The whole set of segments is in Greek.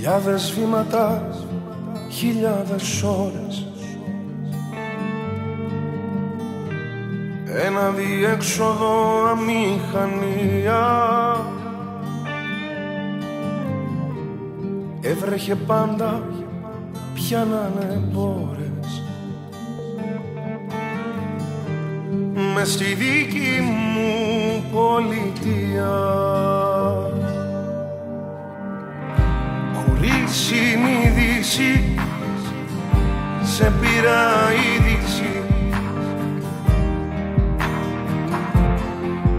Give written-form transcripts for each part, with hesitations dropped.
Χιλιάδες βήματα, χιλιάδες ώρες, ένα διέξοδο αμηχανία. Έβρεχε πάντα, πιάνανε μπόρες. Μες στη δική μου πολιτεία, χωρίς συνείδηση, σε πήρα είδηση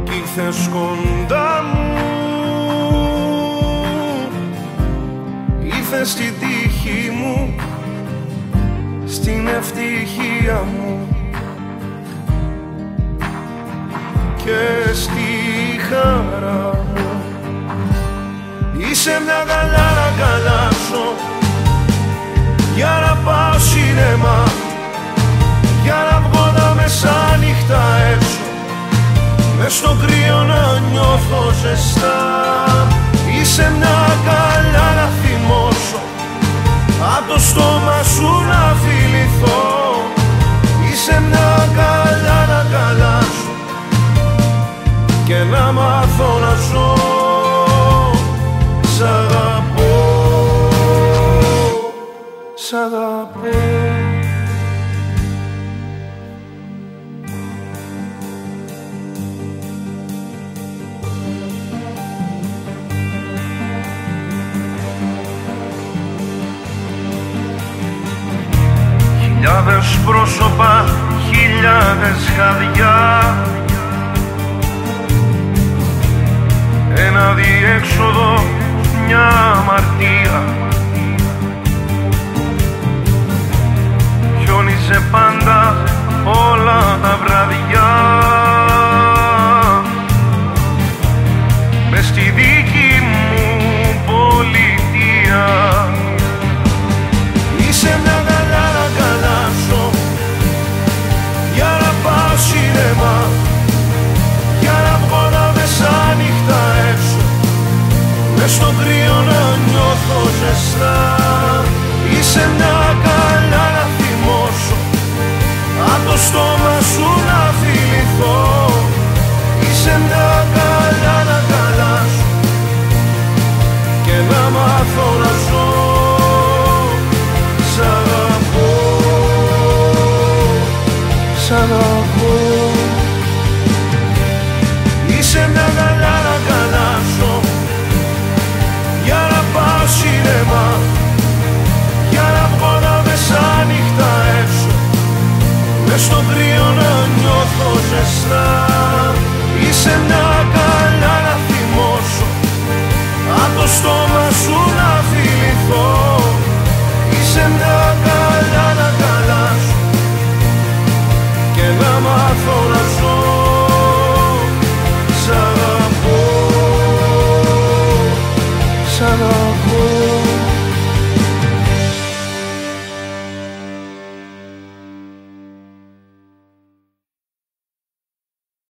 κι ήρθες κοντά μου. Ήρθες στην τύχη μου, στην ευτυχία μου και στη χαρά μου. Είσαι μια γαλιά να αγκαλιάσω, για να πάω σινεμά, για να βγω τα μεσάνυχτα έξω, μες στο κρύο να νιώθω ζεστά. Είσαι μια αγκαλιά να θυμώσω, απ' το στόμα σου να φιληθώ. Είσαι μια αγκαλιά να αγκαλιάσω και να μάθω να ζω. Σ' αγαπώ, σ' αγαπώ. Χιλιάδες πρόσωπα, χιλιάδες χαδιά, ένα διέξοδο, μια αμαρτία. Χιόνιζε πάντα όλα τα βραδιά, μες στη δική μου πολιτεία. Είσαι μια γαλιά να αγκαλιάσω, για να πάω σινεμά, για να βγω τα μεσάνυχτα έξω, μες στο κρύο να νιώθω ζεστά. Είσαι μια αγκαλιά να θυμώσω, απ' το στόμα σου να φιληθώ. Είσαι μια